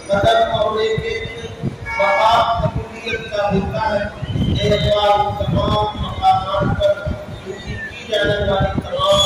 कदम और एक बाप कबूलियत का होता है। एक बार तमाम मकामात पर पूरी की जाने वाली तमाम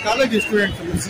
college students.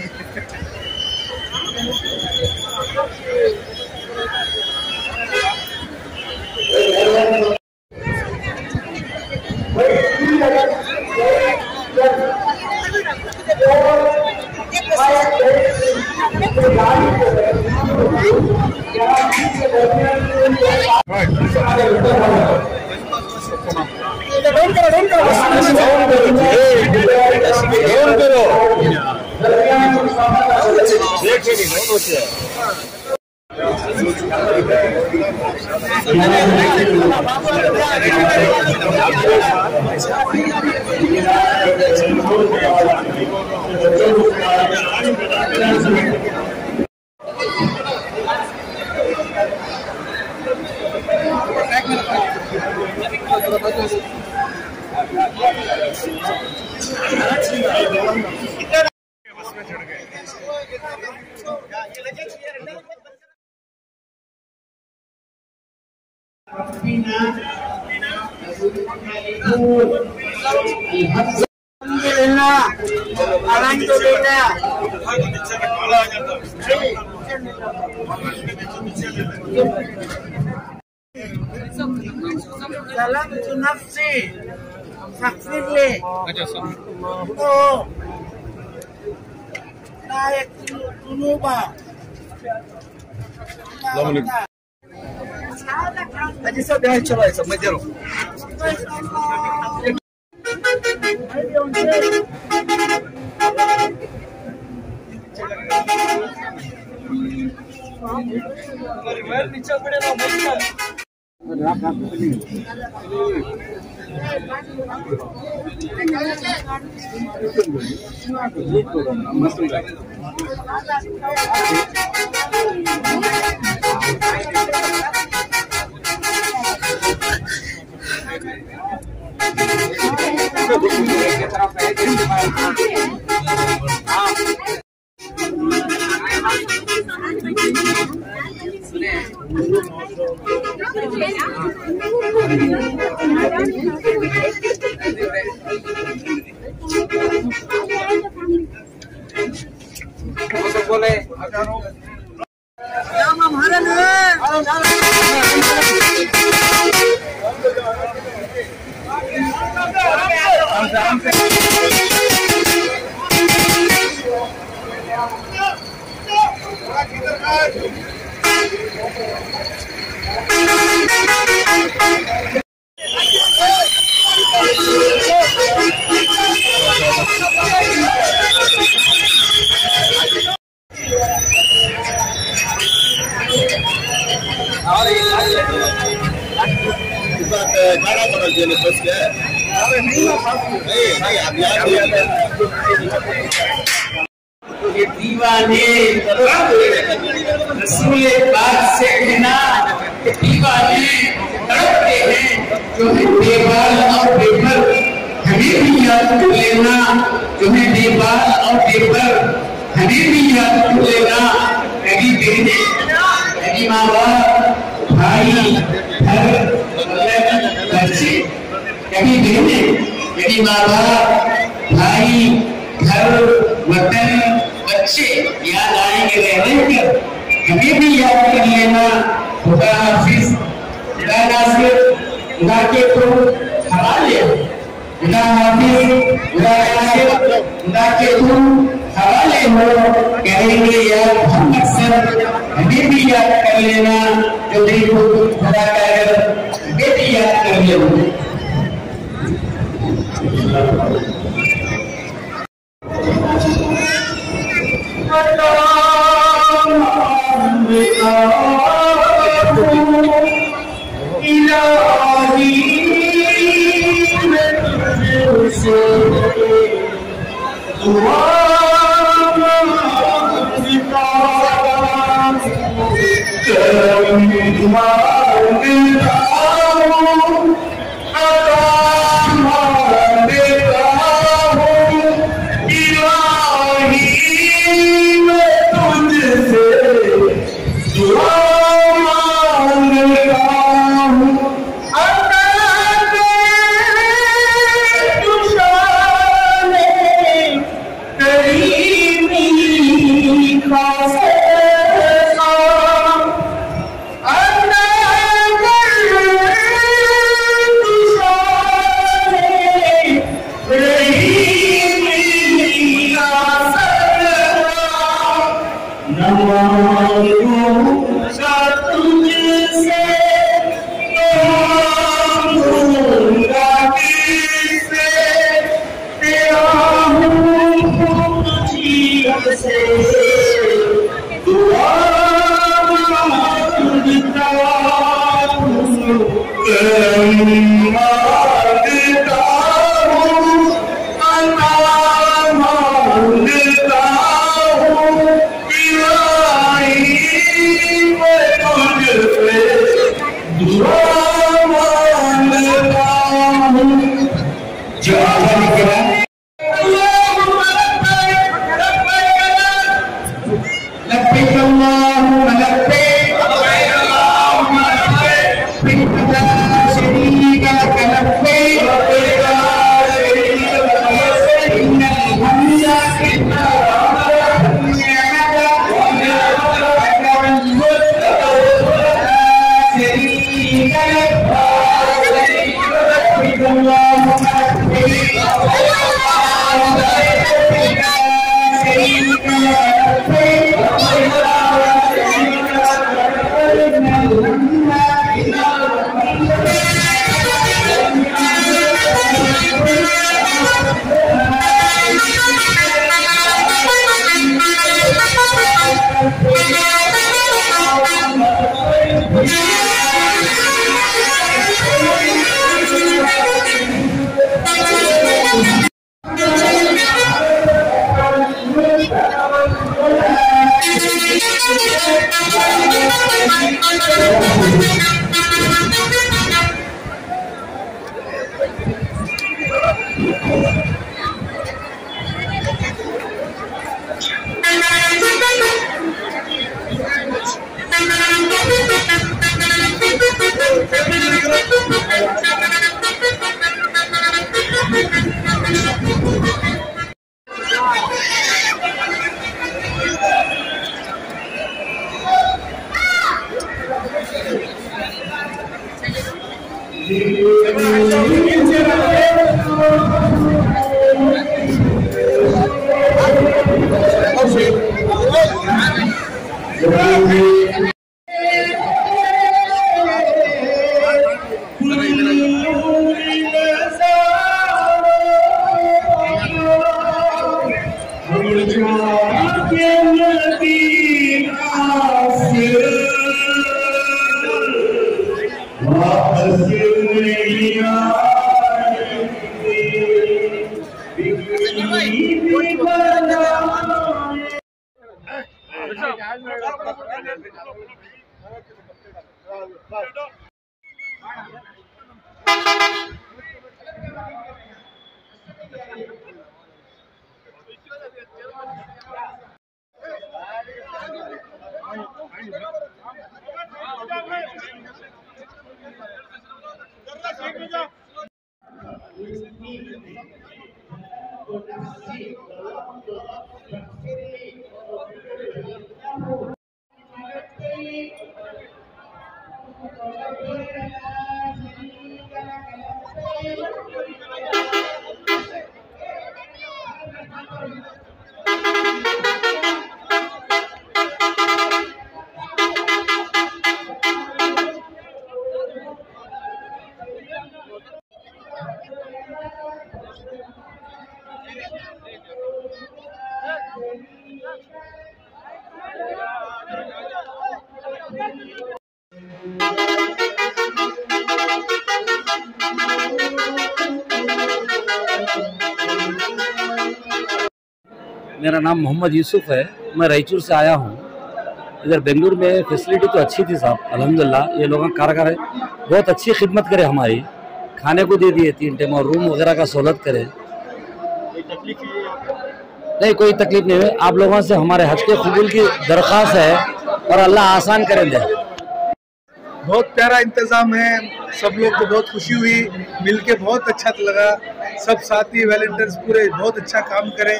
Salam tu nafsi, saksir le. Oh, naik dulu bah. Aji सब यहाँ चलो ऐसा मजे लो। नीचे पड़े ना ये दीवाने रसूल पाक से कहना दीवाने तड़पते हैं जो है बेबाल और बेपर, हमें भी याद कर लेना जो है बेबाल और बेपर, हमें भी याद कर लेना। कभी बहने कभी माँ बाप भाई घर बच्चे, कभी बहने कभी माँ बाप भाई घर वतन बच्चे याद आएंगे रहने कर, हमें भी याद कर लेना। खुदा हाफिज, खुदा नासिर, खुदा के तो हवाले, खुदा हाफिज, खुदा नासिर, खुदा के तो हवाले हो, कहेंगे याद हम अक्सर, हमें भी याद कर लेना। जो देखो खुदा का घर, हमें भी याद कर लेना। मेरा नाम मोहम्मद यूसुफ है, मैं रायचूर से आया हूँ। इधर बेंगलुरु में फैसिलिटी तो अच्छी थी साहब, अल्हम्दुलिल्लाह। ये लोग कारगर है, बहुत अच्छी खिदमत करे हमारी, खाने को दे दिए 3 टाइम और रूम वगैरह का सहूलत करे। नहीं, कोई तकलीफ नहीं है। आप लोगों से हमारे हज के कबूल की दरख्वास्त है और अल्लाह आसान करें दे। बहुत प्यारा इंतज़ाम है, सब लोग को बहुत खुशी हुई, मिलके बहुत अच्छा लगा। सब साथी वॉलंटियर्स पूरे बहुत अच्छा काम करें।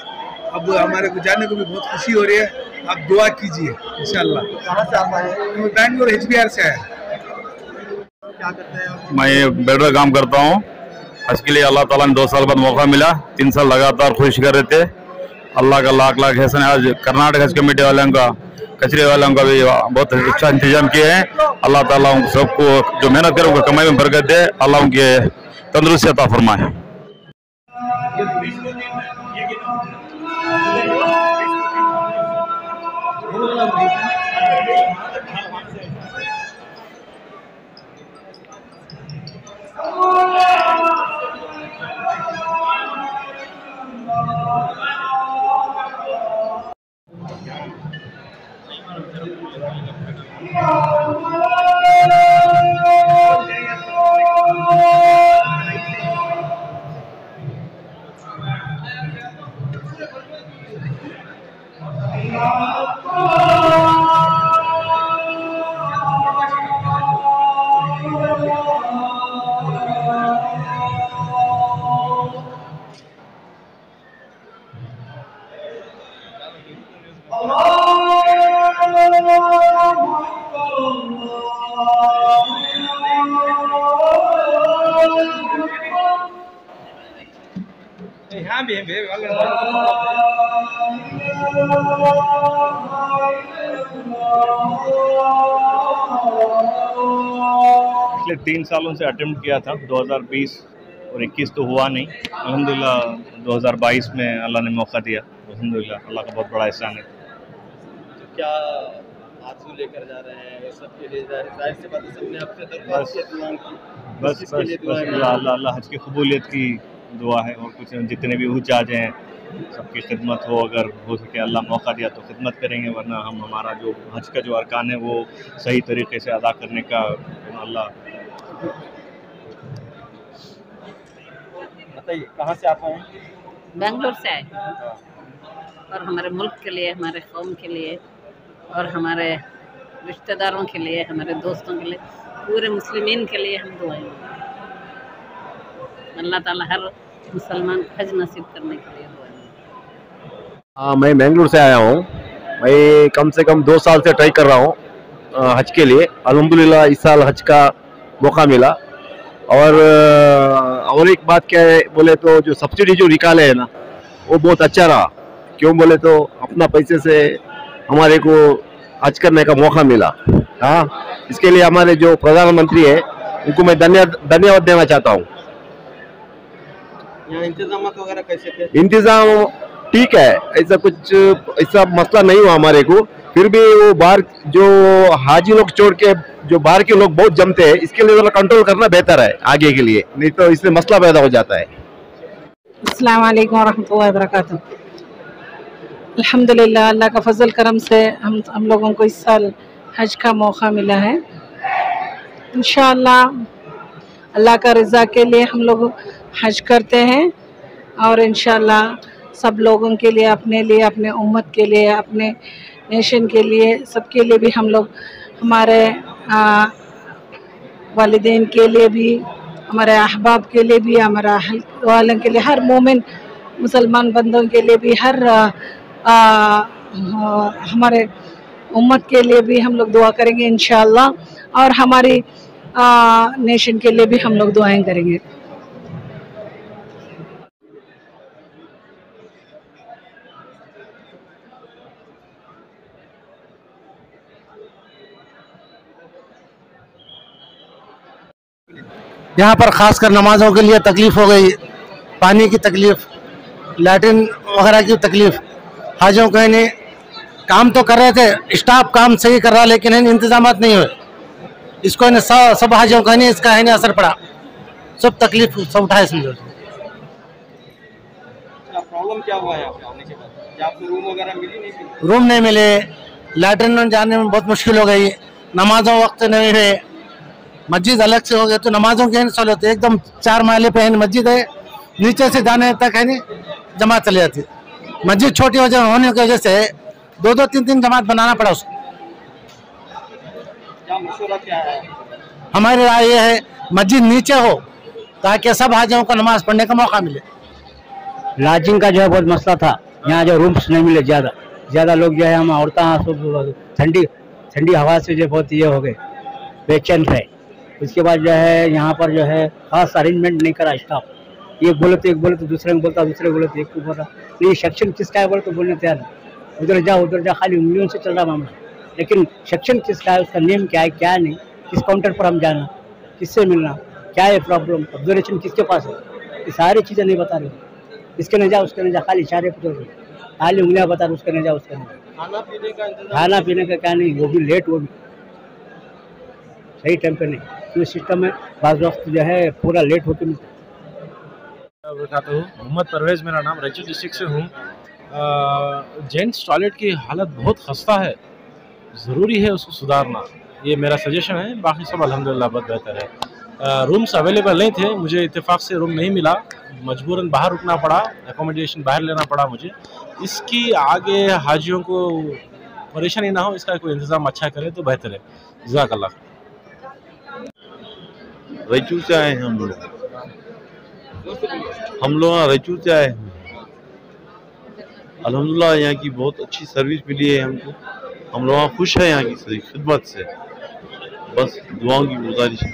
अब हमारे को जाने को भी बहुत खुशी हो रही है, आप दुआ कीजिए इंशाल्लाह। कहाँ से आप आए? बैंगलोर HBR से आए। क्या करते हैं? मैं बेल्डर काम करता हूँ। हज के लिए अल्लाह ताला ने 2 साल बाद मौका मिला, 3 साल लगातार कोशिश कर रहे थे। अल्लाह का लाख लाख एहसान है। आज कर्नाटक हज कमेटी वालों का, कचरे वालों का भी बहुत अच्छा इंतजाम किए हैं। अल्लाह ताला उन सबको जो मेहनत करे उनको कमाई में बरकत दे, अल्लाह उनके तंदुरुस्ती अता फरमाए। पिछले 3 सालों से अटेम्प्ट किया था, 2020 और 21 तो हुआ नहीं। अल्हम्दुलिल्लाह 2022 में अल्लाह ने मौका दिया, अल्हम्दुलिल्लाह अल्लाह का बहुत बड़ा एहसान है। तो क्या आरज़ू लेकर जा रहे हैं सबके लिए? जाहिर सी बात है, सबने आपसे दरख्वास्त की, दुआ की, बस अल्लाह हज की कबूलियत की दुआ है और कुछ। जितने भी हुज्जाज हैं सबकी खिदमत हो, अगर हो सके अल्लाह मौका दिया तो खिदमत करेंगे, वरना हम हमारा जो हज का जो अरकान है वो सही तरीके से अदा करने का अल्लाह। बताइए कहाँ से आप आए? बेंगलोर से आए और हमारे मुल्क के लिए, हमारे कौम के लिए और हमारे रिश्तेदारों के लिए, हमारे दोस्तों के लिए पूरे मुस्लिमीन के लिए हम दुआएं अल्लाह ताला हर मुसलमान को हज नसीब करने के लिए दुआएं। हाँ, मैं बेंगलुरु से आया हूँ। मैं कम से कम 2 साल से ट्राई कर रहा हूँ हज के लिए। अल्हम्दुलिल्लाह इस साल हज का मौका मिला। और एक बात क्या है बोले तो जो सब्सिडी जो निकाले है ना वो बहुत अच्छा रहा। क्यों बोले तो अपना पैसे से हमारे को हज करने का मौका मिला। हाँ, इसके लिए हमारे जो प्रधानमंत्री है उनको मैं धन्यवाद देना चाहता हूँ। यहाँ इंतजाम वगैरह कैसे थे? इंतजाम ठीक है, ऐसा मसला नहीं हुआ हमारे को। फिर भी वो बाहर जो हाजी लोग छोड़ के जो बाहर के लोग बहुत जमते हैं, इसके लिए कंट्रोल करना बेहतर है आगे के लिए, नहीं तो इससे मसला पैदा हो जाता है। अस्सलाम वालेकुम वरहमतुल्लाहि वबरकातुहू। अल्हम्दुलिल्लाह अल्लाह का फजल करम से हम लोगों को इस साल हज का मौका मिला है। इंशाअल्लाह अल्लाह का रज़ा के लिए हम लोग हज करते हैं और इंशाअल्लाह सब लोगों के लिए, अपने उम्मत के लिए, अपने नेशन के लिए, सबके लिए भी हम लोग, हमारे वालिदैन के लिए भी, हमारे अहबाब के लिए भी, हमारे अहल वालों के लिए, हर मोमिन मुसलमान बंदों के लिए भी, हर हमारे उम्मत के लिए भी हम लोग दुआ करेंगे इंशाअल्लाह। और हमारी नेशन के लिए भी हम लोग दुआएं करेंगे। यहाँ पर ख़ासकर नमाज़ों के लिए तकलीफ़ हो गई, पानी की तकलीफ़, लैट्रिन वगैरह की तकलीफ़। हाजियों को नहीं, काम तो कर रहे थे, स्टाफ काम सही कर रहा, लेकिन इंतजाम नहीं हुए। इसको सब हाजियों का नहीं, इसका है नहीं असर पड़ा, सब तकलीफ सब उठाए समझो। प्रॉब्लम क्या हुआ है आपके आने के बाद? आपको रूम वगैरह मिली नहीं? रूम नहीं मिले, लैट्रिन जाने में बहुत मुश्किल हो गई, नमाजों वक्त नहीं हुए, मस्जिद अलग से हो गए तो नमाजों की सहूलत एकदम 4 माले पे है मस्जिद है, नीचे से जाने तक है नहीं जमात चली जाती। मस्जिद छोटी होने की वजह से 2-2, 3-3 जमात बनाना पड़ा उसको। क्या है? हमारी राय ये है मस्जिद नीचे हो ताकि सब हाजियों को नमाज पढ़ने का मौका मिले। लॉजिंग का जो है बहुत मसला था, यहाँ जो रूम्स नहीं मिले, ज़्यादा लोग जो है हम औरतें सब ठंडी हवा से जो बहुत ये हो गए, बेचैन थे। उसके बाद जो है यहाँ पर जो है खास अरेंजमेंट नहीं करा स्टाफ, एक बोले तो दूसरे में बोलता, दूसरे बोले तो एक को बोला, ये सेक्शन किसका है बोले तो बोलने तैयार नहीं, उधर जा, खाली उंगलियों से चल रहा मामला। लेकिन सेक्शन किसका है, उसका नेम क्या है, क्या नहीं, किस काउंटर पर हम जाना, किससे मिलना, क्या है प्रॉब्लम, ऑब्जर्वेशन किसके पास है, ये सारी चीज़ें नहीं बता रहे। इसके नहीं जा, उसके नहीं जा, खाली इशारे पर खाली उंगलियाँ बता रहे, उसके नहीं जा, उसके नहीं। खाना पीने का क्या नहीं, वो भी लेट, वो भी सही टाइम पे नहीं, क्योंकि सिस्टम में बाज़ वक्त जो है पूरा लेट होकर मिलता है। बताता हूँ, मोहम्मद परवेज़ मेरा नाम, रांची डिस्ट्रिक्ट से हूँ। जेंट्स टॉयलेट की हालत बहुत खस्ता है, ज़रूरी है उसको सुधारना, ये मेरा सजेशन है। बाकी सब अल्हम्दुलिल्लाह बहुत बेहतर है। रूम्स अवेलेबल नहीं थे, मुझे इत्तेफाक से रूम नहीं मिला, मजबूरन बाहर रुकना पड़ा, एकोमोडेशन बाहर लेना पड़ा मुझे। इसकी आगे हाजियों को परेशानी ना हो, इसका कोई इंतज़ाम अच्छा करे तो बेहतर है। जज़ाकल्लाह। रायचूर से आए हैं हम लोग रायचूर से आए हैं। अल्हम्दुलिल्लाह यहाँ की बहुत अच्छी सर्विस मिली है हमको, हम लोग खुश हैं यहाँ की खिदमत से, बस दुआओं की गुजारिश है।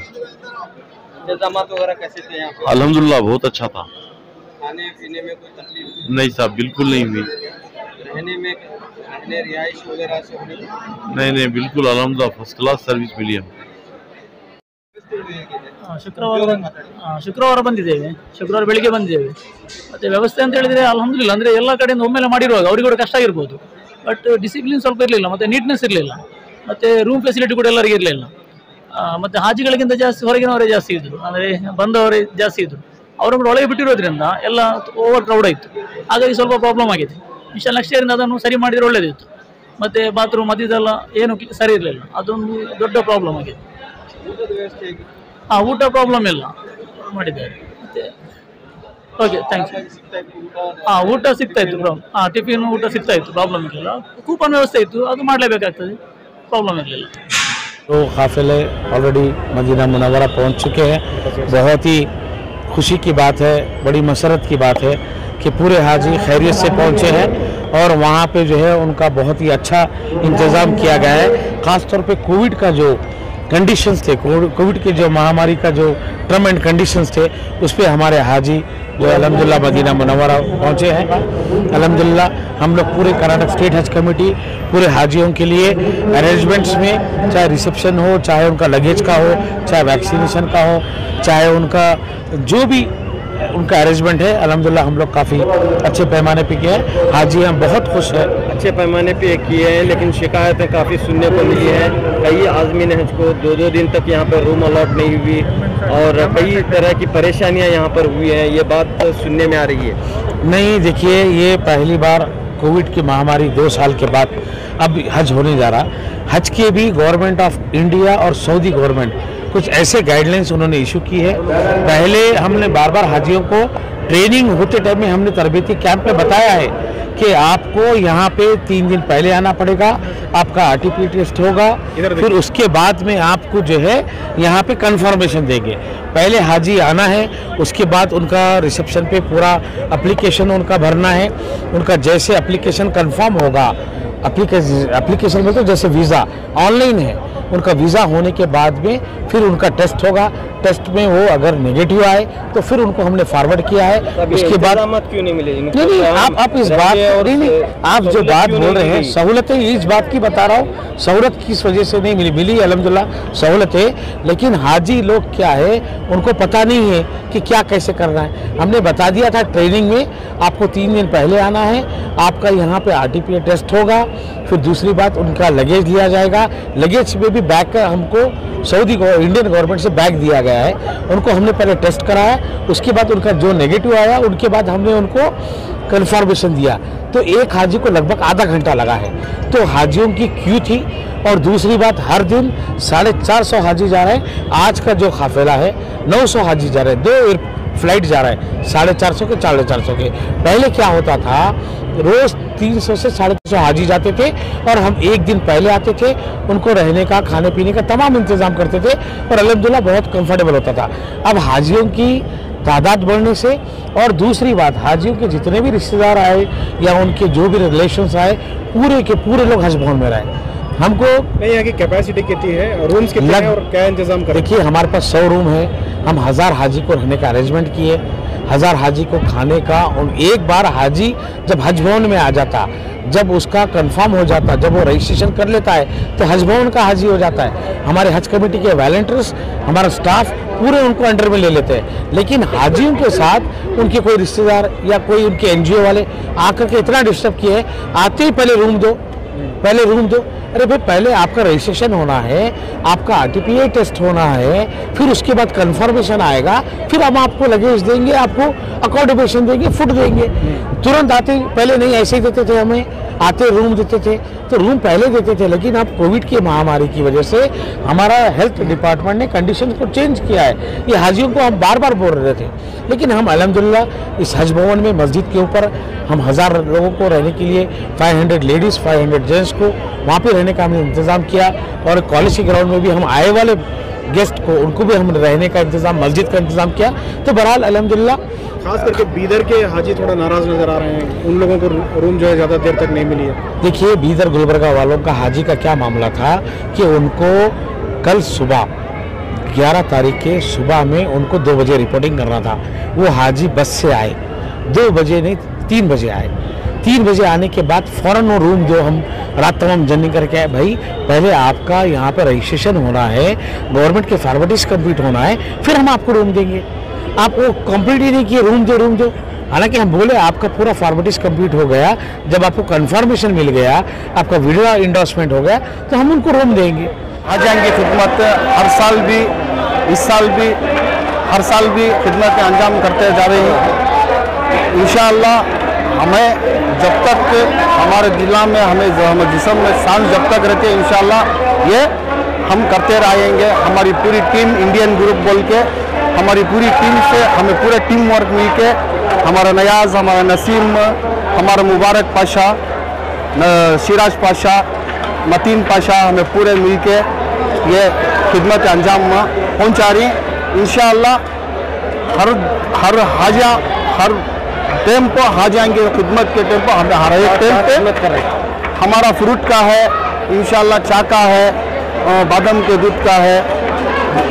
इंतजाम वगैरह कैसे थे यहाँ पे? अल्हम्दुलिल्लाह बहुत अच्छा था। खाने पीने में कोई तकलीफ नहीं साहब, बिल्कुल नहीं हुई। रहने रिहाइश वगैरह सब नहीं, बिल्कुल अल्हम्दुलिल्लाह फर्स्ट क्लास सर्विस मिली है। ಶುಕ್ರವಾರ ಬಂದಿದ್ದೇವೆ, ಶುಕ್ರವಾರ ಬೆಳಿಗ್ಗೆ ಬಂದಿದ್ದೇವೆ। ಮತ್ತು ವ್ಯವಸ್ಥೆ ಅಂತ ಹೇಳಿದರೆ ಅಲ್ಹಮ್ದುಲಿಲ್ಲಾಹ್, ಅಂದರೆ ಎಲ್ಲ ಕಡೆಯಿಂದ ಒಮ್ಮೆಲೆ ಮಾಡಿರುವಾಗ ಅವರಿಗೆ ಕೂಡ ಕಷ್ಟ ಆಗಿರ್ಬೋದು, ಬಟ್ ಡಿಸಿಪ್ಲಿನ್ ಸ್ವಲ್ಪ ಇರಲಿಲ್ಲ, ಮತ್ತು ನೀಟ್ನೆಸ್ ಇರಲಿಲ್ಲ, ಮತ್ತು ರೂಮ್ ಫೆಸಿಲಿಟಿ ಕೂಡ ಎಲ್ಲರಿಗೆ ಇರಲಿಲ್ಲ। ಮತ್ತು ಹಾಜಿಗಳಿಗಿಂತ ಜಾಸ್ತಿ ಹೊರಗಿನವರೇ ಜಾಸ್ತಿ ಇದ್ದರು, ಅಂದರೆ ಬಂದವರೇ ಜಾಸ್ತಿ ಇದ್ದರು, ಅವರು ಕೂಡ ಒಳಗೆ ಬಿಟ್ಟಿರೋದ್ರಿಂದ ಎಲ್ಲ ಓವರ್ ಕ್ರೌಡ್ ಆಯಿತು, ಹಾಗಾಗಿ ಸ್ವಲ್ಪ ಪ್ರಾಬ್ಲಮ್ ಆಗಿದೆ। ನೆಕ್ಸ್ಟ್ ಇಯರಿಂದ ಅದನ್ನು ಸರಿ ಮಾಡಿದರೆ ಒಳ್ಳೆಯದಿತ್ತು। ಮತ್ತು ಬಾತ್ರೂಮ್ ಮಧ್ಯದೆಲ್ಲ ಏನು ಸರಿ ಇರಲಿಲ್ಲ, ಅದೊಂದು ದೊಡ್ಡ ಪ್ರಾಬ್ಲಮ್ ಆಗಿದೆ। ಊಟ ಪ್ರಾಬ್ಲಮ್ ಇಲ್ಲ ಮಾಡಿದ್ದಾರೆ, ಮತ್ತೆ ಓಕೆ ಥ್ಯಾಂಕ್ಸ್। ಊಟ ಸಿಗ್ತಾ ಇತ್ತು, ಟಿಫಿನ್ ಊಟ ಸಿಗ್ತಾ ಇತ್ತು, ಪ್ರಾಬ್ಲಮ್ ಇರಲಿಲ್ಲ। ಕೂಪನ್ ವ್ಯವಸ್ಥೆ ಇತ್ತು, ಅದು ಮಾಡಲೇಬೇಕಾಗ್ತದೆ, ಪ್ರಾಬ್ಲಮ್ ಇರಲಿಲ್ಲ। तो काफ़िले ऑलरेडी मदीना मुनव्वरा पहुंच चुके हैं। बहुत ही खुशी की बात है, बड़ी मसरत की बात है कि पूरे हाजी खैरियत से पहुंचे हैं और वहाँ पे जो है उनका बहुत ही अच्छा इंतज़ाम किया गया है। ख़ास तौर पे कोविड का जो कंडीशंस थे, कोविड के जो महामारी का जो टर्म एंड कंडीशंस थे, उस पर हमारे हाजी जो अल्हम्दुलिल्लाह मदीना मुनव्वरा पहुँचे हैं। अल्हम्दुलिल्लाह हम लोग पूरे कर्नाटक स्टेट हज कमेटी पूरे हाजियों के लिए अरेंजमेंट्स में, चाहे रिसेप्शन हो, चाहे उनका लगेज का हो, चाहे वैक्सीनेशन का हो, चाहे उनका जो भी उनका अरेंजमेंट है, अल्हम्दुलिल्लाह हम लोग काफ़ी अच्छे पैमाने पे किए हैं। हाजी हम बहुत खुश हैं। अच्छे पैमाने पे किए हैं, लेकिन शिकायतें काफ़ी सुनने को मिली हैं। कई आज़मीन हज को 2-2 दिन तक यहाँ पर रूम अलॉट नहीं हुई और कई तरह की परेशानियाँ यहाँ पर हुई हैं। ये बात सुनने में आ रही है। नहीं, देखिए, ये पहली बार कोविड की महामारी 2 साल के बाद अब हज होने जा रहा। हज के भी गवर्नमेंट ऑफ इंडिया और सऊदी गवर्नमेंट कुछ ऐसे गाइडलाइंस उन्होंने इशू की है। पहले हमने बार बार हाजियों को ट्रेनिंग होते टाइम में हमने तरबीती कैंप में बताया है कि आपको यहाँ पे 3 दिन पहले आना पड़ेगा, आपका आरटीपी टेस्ट होगा, फिर उसके बाद में आपको जो है यहाँ पे कंफर्मेशन देंगे। पहले हाजी आना है, उसके बाद उनका रिसेप्शन पे पूरा एप्लीकेशन उनका भरना है। उनका जैसे एप्लीकेशन कंफर्म होगा, एप्लीकेशन में तो जैसे वीज़ा ऑनलाइन है, उनका वीज़ा होने के बाद में फिर उनका टेस्ट होगा। टेस्ट में वो अगर नेगेटिव आए तो फिर उनको हमने फॉरवर्ड किया है। उसके बाद क्यों नहीं मिले? नहीं, आप इस बात नहीं, आप जो बात बोल रहे हैं सहूलतें, इस बात की बता रहा हूँ, सहूलत किस वजह से नहीं मिली अल्हम्दुलिल्लाह सहूलत है, लेकिन हाजी लोग क्या है उनको पता नहीं है कि क्या कैसे करना है। हमने बता दिया था ट्रेनिंग में, आपको 3 दिन पहले आना है, आपका यहाँ पे आरटीपी टेस्ट होगा, फिर दूसरी बात उनका लगेज लिया जाएगा। लगेज में भी बैग का हमको इंडियन गवर्नमेंट से बैग दिया गया है। उनको हमने पहले टेस्ट कराया, उसके बाद उनका जो नेगेटिव आया उनके बाद हमने उनको कंफर्मेशन दिया। तो एक हाजी को लगभग आधा घंटा लगा है। तो हाजियों की क्यू थी। और दूसरी बात, हर दिन 450 हाजी जा रहे हैं। आज का जो काफिला है 900 हाजी जा रहे हैं, 2 फ्लाइट जा रहा है 450 के 450 के। पहले क्या होता था, रोज 300 से 350 हाजी जाते थे और हम एक दिन पहले आते थे, उनको रहने का, खाने पीने का तमाम इंतजाम करते थे और अल्हम्दुलिल्लाह बहुत कंफर्टेबल होता था। अब हाजियों की तादाद बढ़ने से और दूसरी बात, हाजियों के जितने भी रिश्तेदार आए या उनके जो भी रिलेशंस आए, पूरे के पूरे लोग हज भवन में रहे। हमको नहीं, यहाँ की कैपेसिटी कितनी है, रूम्स कितने हैं और क्या इंतजाम करें? देखिए, हमारे पास 100 रूम है। हम 1000 हाजी को रहने का अरेंजमेंट किए, 1000 हाजी को खाने का। और एक बार हाजी जब हज भवन में आ जाता, जब उसका कंफर्म हो जाता, जब वो रजिस्ट्रेशन कर लेता है, तो हज भवन का हाजी हो जाता है। हमारे हज कमेटी के वॉलंटियर्स, हमारा स्टाफ पूरे उनको अंडर में ले लेते हैं। लेकिन हाजियों के साथ उनके कोई रिश्तेदार या कोई उनके एनजीओ वाले आकर के इतना डिस्टर्ब किए, आते ही पहले रूम दो, पहले रूम दो। अरे भाई, पहले आपका रजिस्ट्रेशन होना है, आपका आरटीपी टेस्ट होना है, फिर उसके बाद कंफर्मेशन आएगा, फिर हम आपको लगेज देंगे, आपको अकोमोडेशन देंगे, फूड देंगे। तुरंत आते, पहले नहीं ऐसे ही देते थे, हमें आते रूम देते थे, तो रूम पहले देते थे। लेकिन अब कोविड की महामारी की वजह से हमारा हेल्थ डिपार्टमेंट ने कंडीशन को चेंज किया है। ये हाजियों को हम बार बार बोल रहे थे, लेकिन हम अल्हम्दुलिल्लाह इस हज भवन में मस्जिद के ऊपर हम 1000 लोगों को रहने के लिए, 500 लेडीज़ 500 जेंट्स को वहाँ पे रहने का हमने इंतज़ाम किया। और कॉलेज के ग्राउंड में भी हम आए वाले गेस्ट को, उनको भी हम रहने का इंतज़ाम, मस्जिद का इंतज़ाम किया। तो बहरहाल अल्हम्दुलिल्लाह। खास करके बीदर के हाजी थोड़ा नाराज़ नज़र आ रहे हैं, उन लोगों को रूम जो है ज़्यादा देर तक नहीं मिली है। देखिए, बीदर गुलबर्गा वालों का हाजी का क्या मामला था कि उनको कल सुबह 11 तारीख के सुबह में उनको 2 बजे रिपोर्टिंग करना था। वो हाजी बस से आए, 2 बजे नहीं 3 बजे आए। 3 बजे आने के बाद फ़ौरन वो रूम जो हम रात तमाम जर्नी करके आए, भाई पहले आपका यहाँ पर रजिस्ट्रेशन होना है, गवर्नमेंट के फॉर्मेलिटीज कंप्लीट होना है, फिर हम आपको रूम देंगे। आप वो कंप्लीट ही नहीं किए, रूम दो। हालांकि हम बोले आपका पूरा फॉर्मेलिटीज कंप्लीट हो गया, जब आपको कंफर्मेशन मिल गया, आपका वीडियो इंडोर्समेंट हो गया, तो हम उनको रूम देंगे। हाजियों की खिदमत हर साल भी, इस साल भी, हर साल भी खिदमत अंजाम करते जा रहे हैं। इंशाअल्लाह हमें जब तक हमारे जिला में हमें जिस्म में सांस जब तक रहते हैं, इंशाअल्लाह ये हम करते रहेंगे। हमारी पूरी टीम इंडियन ग्रुप बोल के, हमारी पूरी टीम से हमें पूरा टीम वर्क मिल के, हमारा नयाज, हमारा नसीम, हमारा मुबारक पाशा, सिराज पाशा, मतीन पाशा, हमें पूरे मिल के ये खिदमत अंजाम पहुंचा रही हैं। इंशाअल्लाह हर हाजिया हर टाइम को हाजियाएंगे खिदमत के टाइम पर, हमें हर एक टाइम पे हमारा फ्रूट का है, इंशाअल्लाह चाय का है, बादाम के दूध का है,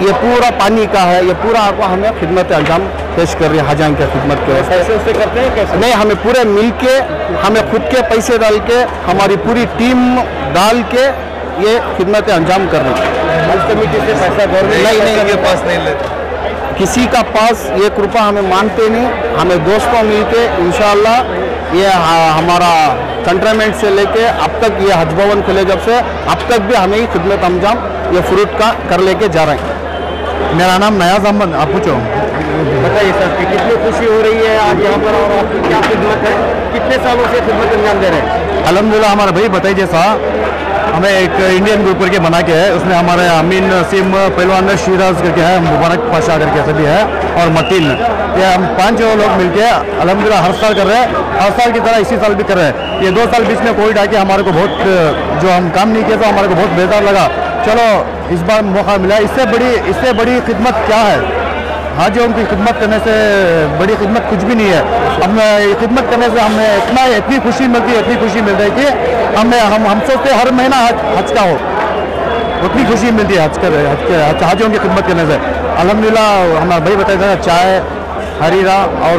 ये पूरा पानी का है, ये पूरा आपको हमें खिदमत अंजाम पेश कर रही है हाजियां की खिदमत के पैसे से करते हैं कैसे? नहीं, हमें पूरे मिल के, हमें खुद के पैसे डाल के, हमारी पूरी टीम डाल के ये खिदमत अंजाम कर रही है। हज कमेटी से पैसा गवर्नमेंट नहीं के पास नहीं लेते, किसी का पास 1 रुपया हमें मांगते नहीं, हमें दोस्तों मिलके इंशाअल्लाह ये हमारा कंट्रीमेंट से लेके अब तक ये हज भवन खुले जब से अब तक भी हमें ये खिदमत अंजाम ये फ्रूट का कर लेके जा रहे हैं। मेरा नाम नयाज अहमद, आप पूछो। बताइए सर कि कितनी खुशी हो रही है आज यहाँ पर और आपकी क्या खिदमत है, कितने सालों से खिदमत अंजाम दे रहे हैं? अल्हम्दुलिल्लाह हमारा भाई बताइए जैसा हमें एक इंडियन ग्रुप करके बना के है, उसमें हमारे अमीन नसीम पहलवान शिराज करके है, मुबारक पाशा करके सभी है और मतीन, ये हम 5 लोग मिलके अल्हम्दुलिल्लाह हर साल कर रहे हैं, हर साल की तरह इसी साल भी कर रहे हैं। ये 2 साल बीच में कोविड आके हमारे को बहुत जो हम काम नहीं किया तो हमारे को बहुत बेहतर लगा, चलो इस बार मौका मिला। इससे बड़ी खिदमत क्या है? हाजियों की खिदमत करने से बड़ी खिदमत कुछ भी नहीं है। हम खिदमत करने से हमें इतनी खुशी मिलती है कि हम सोचते हर महीना हज का हो, उतनी खुशी मिलती है हाजियों की खिदमत करने से। अल्हम्दुलिल्लाह हमारा भाई बताया था चाय हरीरा और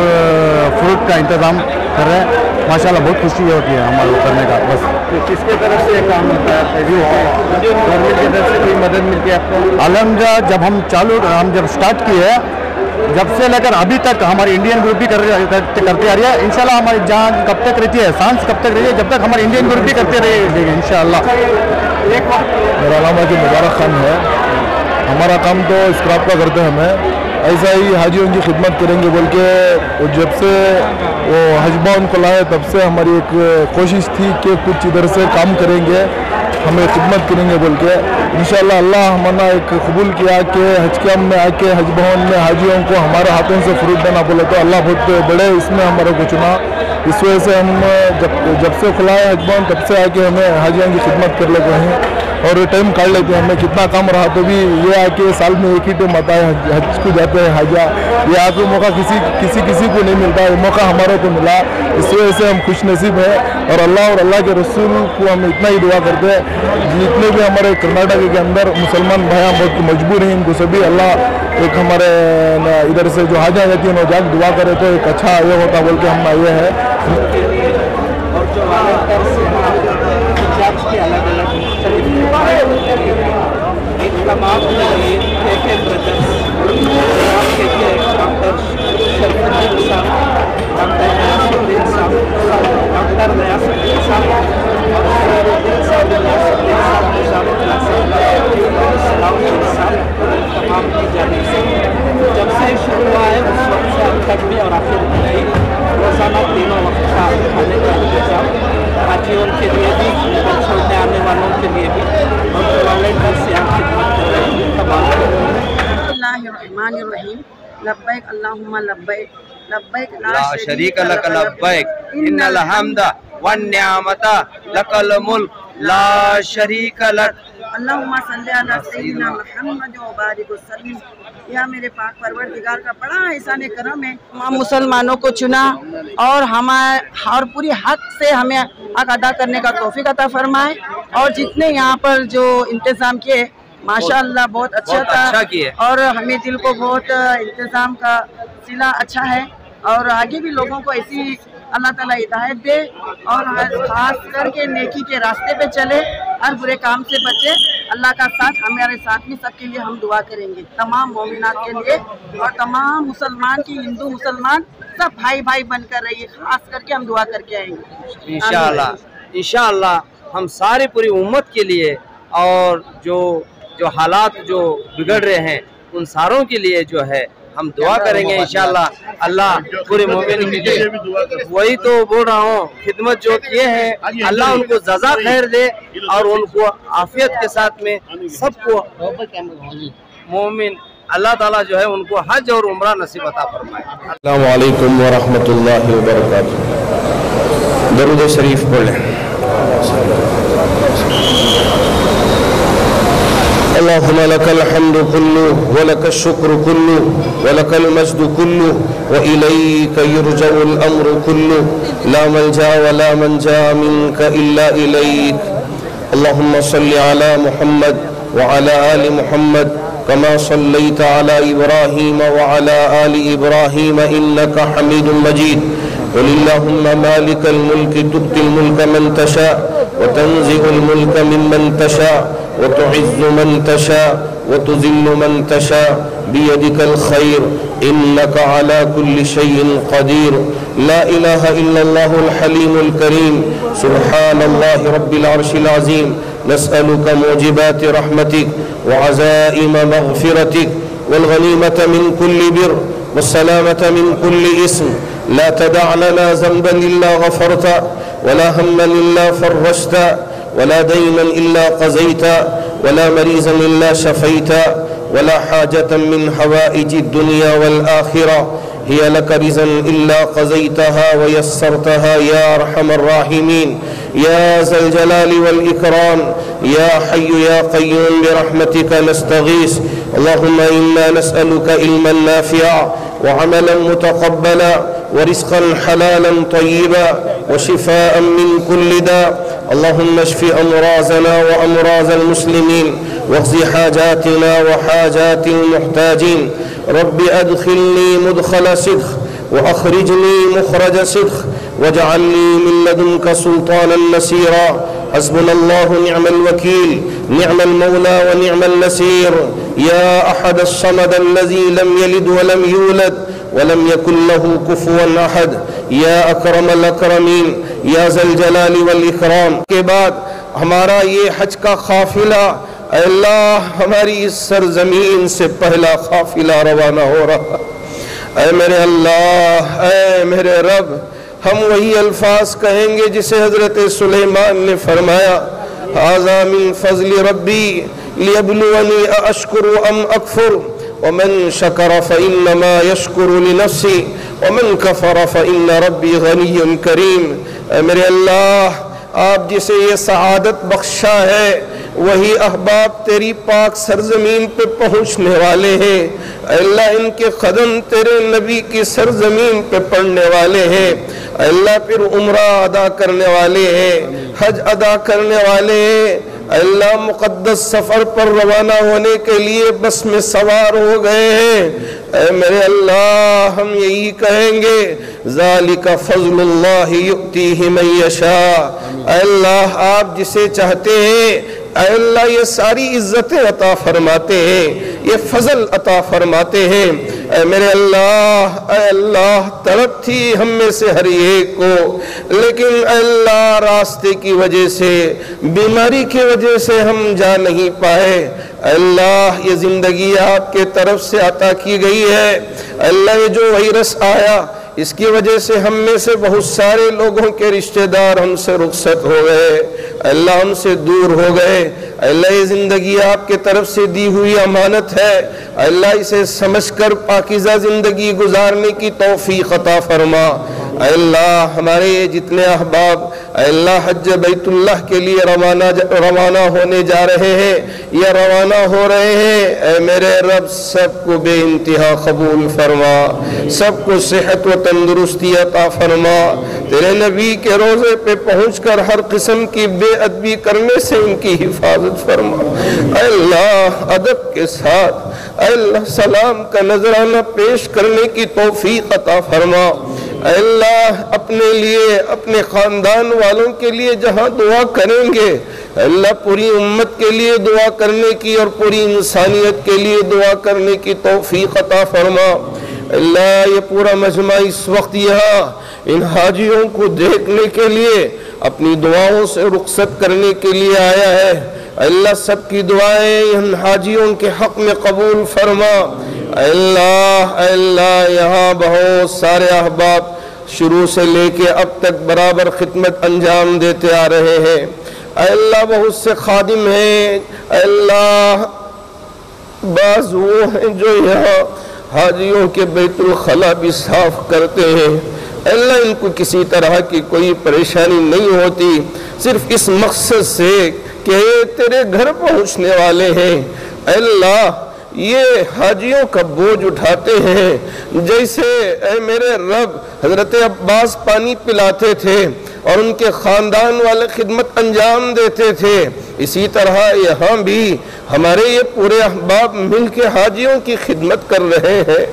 फ्रूट का इंतज़ाम कर रहे हैं, माशाल्लाह बहुत खुशी होती है हमारे को करने का। बस किसके तरफ से काम होता है? गवर्नमेंट की तरफ से कोई मदद मिलती है आपको? अल्हम्दुलिल्लाह हम जब स्टार्ट किए, जब से लेकर अभी तक हमारी इंडियन ग्रुप भी करते आ रही है। इंशाल्लाह हमारी जान कब तक रहती है, सांस कब तक रहती है, जब तक हमारी इंडियन ग्रुप भी करते रहेंगे इंशाल्लाह। मेरा नाम है मुबारक खान है। हमारा काम तो स्क्रैप का करते हैं, हमें ऐसा ही हाजियों की खिदमत करेंगे बोल के जब से वो हज भवन को लाए तब से हमारी एक कोशिश थी कि कुछ इधर से काम करेंगे, हमें खिदमत करेंगे बोल के। इंशाल्लाह अल्लाह हमारा एक कबूल किया कि हज कैम्प में आके हज भवन में हाजियों को हमारे हाथों से फ्रूट देना बोले तो अल्लाह बहुत बड़े इसमें हमारे को चुना। इस वजह से हम जब से खुला है हज भवन तब से आके हमें हाजियों की खिदमत कर लेते हैं और टाइम काट लेते हैं। हमें कितना काम रहा तो भी ये आके साल में एक ही टाइम आता है, हज को जाते हैं हाजिया। ये आके मौका किसी को नहीं मिलता, ये मौका हमारे को मिला, इस वजह से हम खुश नसीब हैं। और अल्लाह के रसूल को हम इतना ही दुआ करते हैं, जितने भी हमारे कर्नाटक के अंदर मुसलमान भाइयाँ बहुत मजबूर हैं, इनको सभी अल्लाह एक हमारे इधर से जो हाजिया जाती है वो जाके दुआ करे तो एक अच्छा ये होता बोल के हम आए हैं। और जो अलग अलग तमाम ब्रदर्स डॉक्टर शरफुद्दीन साहब, डॉक्टर नयासुद्दीन साहब, डॉक्टर नयासुद्दीन साहब, तमाम की जाने से जब से शुरू हुआ है उस वक्त से अब तक भी और आखिर में रोज़ाना 3 वक्त का खाने का इंतजाम हाजियों के लिए भी, छोड़ने आने वालों के लिए भी और वॉलंटियर से आप खिदमत कर रहे हैं तमाम। बिस्मिल्लाहिर्रहमानिर्रहीम। लब्बैक अल्लाहुम्मा लब्बैक, लब्बैक ला शरीक लक लब्बैक, इन्नल हम्दा वन निअमता लकल मुल्क ला शरीक लक। अल्लाहुम्मा सल्ली अला सय्यिदिना मुहम्मद व बारिक वसल्लिम। यह मेरे पाक परवरदिगार का बड़ा एहसान करम है, तमाम मुसलमानों को चुना और पूरी हक से हमें हक अदा करने का तौफीक अता फरमाए। और जितने यहाँ पर जो इंतज़ाम किए माशाअल्लाह बहुत अच्छा था और हमें दिल को बहुत इंतज़ाम का सिला अच्छा है और आगे भी लोगों को ऐसी अल्लाह ताला हिदायत दे और खास करके नेकी के रास्ते पे चले, हर बुरे काम से बचे। अल्लाह का साथ हमारे साथ में सबके लिए हम दुआ करेंगे, तमाम मोमिनात के लिए और तमाम मुसलमान की, हिंदू मुसलमान सब भाई भाई बनकर रहिए, खास करके हम दुआ करके आएंगे इंशाअल्लाह। इंशाअल्लाह हम सारे पूरी उम्मत के लिए और जो हालात जो बिगड़ रहे हैं उन सारों के लिए जो है हम दुआ करेंगे इंशाअल्लाह। अल्लाह पूरे मोमिन वही तो बोल रहा हूँ, खिदमत जो किए हैं अल्लाह उनको जज़ा खैर दे और उनको आफियत के साथ में सबको मोमिन अल्लाह ताला जो है उनको हज और उम्रा नसीब अता फरमाए। अस्सलामु अलैकुम व रहमतुल्लाहि व बरकातहू। दरूद शरीफ पढ़ें। अल्लाहुम्मा लकल हम्दु कुल्लु व लकश शुक्र कुल्लु व लकल मज्दु कुल्लु व इलैका युरजउल अम्रु कुल्लु ला मल्जा व ला मंजा मिनका इल्ला इलैक। अल्लाहुम्मा सल्लि अला मुहम्मद व अला आलि मुहम्मद कमा सल्लैता अला इब्राहीम व अला आलि इब्राहीम इन्नका हमीदुम मजीद। कुलिल्लाहुम्मा मालिकल मुल्क तु'तिल मुल्क मन तशा व तंज़िउल मुल्क मिम्मन तशा व तु'इज़्ज़ु मन तशा व तुज़िल्लु मन तशा बियदिकल खैर इन्नका अला कुल्लि शैइन क़दीर। ला इलाहा इल्लल्लाहुल हलीमुल करीम सुब्हानल्लाहि रब्बिल अर्शिल अज़ीम। नस्अलुका मूजिबाति रहमतिक व अज़ाइम मग़फ़िरतिक वल गनीमत मिन कुल्लि बिर वस्सलामत मिन कुल्लि इस्म। ला तदअ लना ज़ंबन इल्ला गफ़रता वला हम्मन इल्ला फ़र्रजता वला दयनन इल्ला क़ज़यता वला मरीज़न इल्ला शफ़ैता वला हाजतन मिन हवाइजिद दुनिया वल आखिरा हिय लक रिज़न इल्ला क़ज़यतहा व यस्सरतहा या अरहमर राहिमीन या ज़ल जलालि वल इकराम या हय्यु या क़य्यूम बिरहमतिका नस्तगीस। अल्लाहुम्मा इन्ना नस्अलुका इल्मन नाफ़िअ व अमलन मुतक़ब्बला व रिज़्क़न हलालन तय्यिबा व शिफ़ाअन मिन कुल्लि दा। अल्लाहुम्मा इश्फ़ि अमराज़ना व अमराज़ल मुस्लिमीन वक़्ज़ि हाजातिना व हाजातिल मुहताजीन। रब्बि अदखिलनी मुदखल सिद्क़ व अखरिजनी मुखरज सिद्क़ वजअलनी मिन लदुनका सुल्तानन नसीरा। हस्बुनल्लाहु निअमल वकील निअमल मौला व निअमल नसीर। या अहदस समदल्लज़ी लम यलिद व लम यूलद व लम यकुल लहू कुफुवन अहद। या अकरमल अकरमीन या ज़ल जलाली वल इकराम। के बाद हमारा ये हज का काफिला अल्लाह हमारी इस सरजमीन से पहला काफिला रवाना हो रहा। ऐ मेरे अल्लाह, ऐ मेरे रब, हम वही अल्फाज कहेंगे जिसे हजरत सुलेमान ने फरमाया, हाज़ा मिन फ़ज़्लि रब्बी लियब्लुवनी अअश्कुरु अम अकफुर वमन शकर फ़इन्नमा यशकुरु लिनफ़्सी वमन कफ़र फ़इन्न रब्बी गनिय्युन करीम। ऐ मेरे अल्लाह, आप जिसे ये सआदत बख्शा है वही अहबाब तेरी पाक सरजमीन पे पहुँचने वाले हैं। अल्लाह इनके कदम तेरे नबी की सरजमीन पे पड़ने वाले हैं। अल्लाह फिर उम्रा अदा करने वाले हैं, हज अदा करने वाले हैं। अल्लाह मुक़द्दस सफ़र पर रवाना होने के लिए बस में सवार हो गए हैं। ऐ मेरे अल्लाह, हम यही कहेंगे, ज़ालिका फ़ज़्लुल्लाहि युअतीहि मन यशा। अल्लाह, आप जिसे चाहते हैं अल्लाह ये सारी इज्जतें अता फरमाते हैं, ये फजल अता फरमाते हैं। ऐ मेरे अल्लाह, ऐ अल्लाह, तलब थी हम में से हर एक को, लेकिन अल्लाह रास्ते की वजह से, बीमारी की वजह से हम जा नहीं पाए। अल्लाह, ये जिंदगी आपके तरफ से अता की गई है। अल्लाह, ये जो वायरस आया इसकी वजह से हम में से बहुत सारे लोगों के रिश्तेदार हमसे रुखसत हो गए, अल्लाह हमसे दूर हो गए। अल्लाह, ये ज़िंदगी आपके तरफ से दी हुई अमानत है। अल्लाह, इसे समझकर पाकीज़ा ज़िंदगी गुजारने की तौफीक अता फरमा। अल्लाह, हमारे जितने अहबाब अल्लाह हज बैतुल्लाह के लिए रवाना होने जा रहे हैं या रवाना हो रहे हैं, ऐ मेरे रब, सबको बेइंतहा कबूल फरमा, सबको सेहत व तंदुरुस्ती अता फरमा। तेरे नबी के रोज़े पे पहुँचकर हर किस्म की बेअदबी करने से इनकी हिफाजत फरमा। अल्लाह, अदब के साथ अल्लाह सलाम का नजराना पेश करने की तौफीक अता फरमा। अल्लाह, अपने लिए, अपने ख़ानदान वालों के लिए जहाँ दुआ करेंगे, अल्लाह पूरी उम्मत के लिए दुआ करने की और पूरी इंसानियत के लिए दुआ करने की तौफीक अता फरमा। अल्लाह, ये पूरा मजमा इस वक्त यहाँ इन हाजियों को देखने के लिए, अपनी दुआओं से रुखसत करने के लिए आया है। अल्लाह, सबकी दुआएं इन हाजियों के हक़ में कबूल फरमा। अल्लाह, अल्लाह, यहाँ बहुत सारे अहबाब शुरू से लेके अब तक बराबर खिदमत अंजाम देते आ रहे हैं। अल्लाह, बहुत से खादिम हैं। अल्लाह, बाज़ वो हैं जो यहाँ हाजियों के बैतुल खला भी साफ करते हैं। अल्लाह, इनको किसी तरह की कोई परेशानी नहीं होती, सिर्फ इस मकसद से कि ये तेरे घर पहुँचने वाले हैं। अल्लाह ये हाजियों का बोझ उठाते हैं, जैसे ऐ मेरे रब हजरत अब्बास पानी पिलाते थे और उनके ख़ानदान वाले खिदमत अंजाम देते थे, इसी तरह यहाँ भी हमारे ये पूरे अहबाब मिल के हाजियों की खिदमत कर रहे हैं।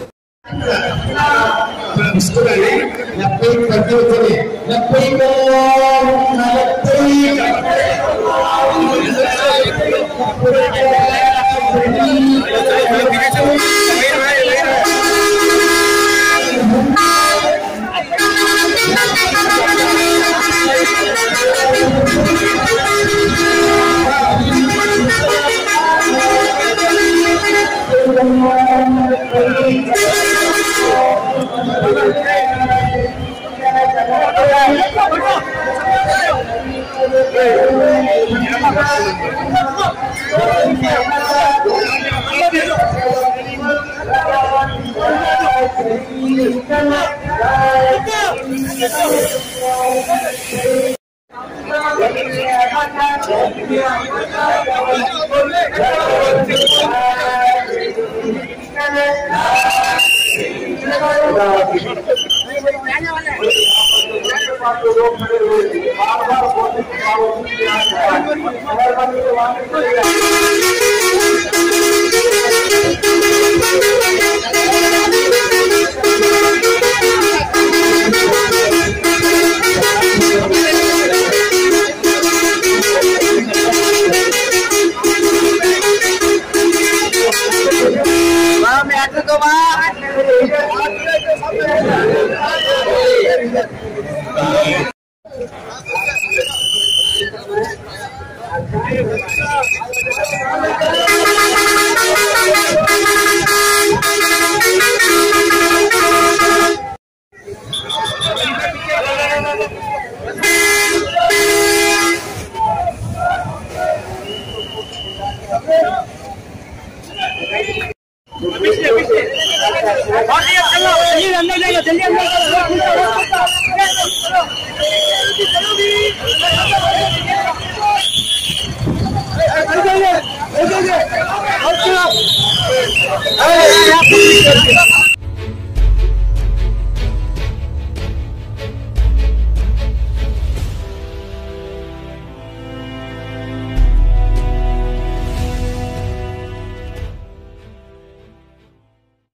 Hey,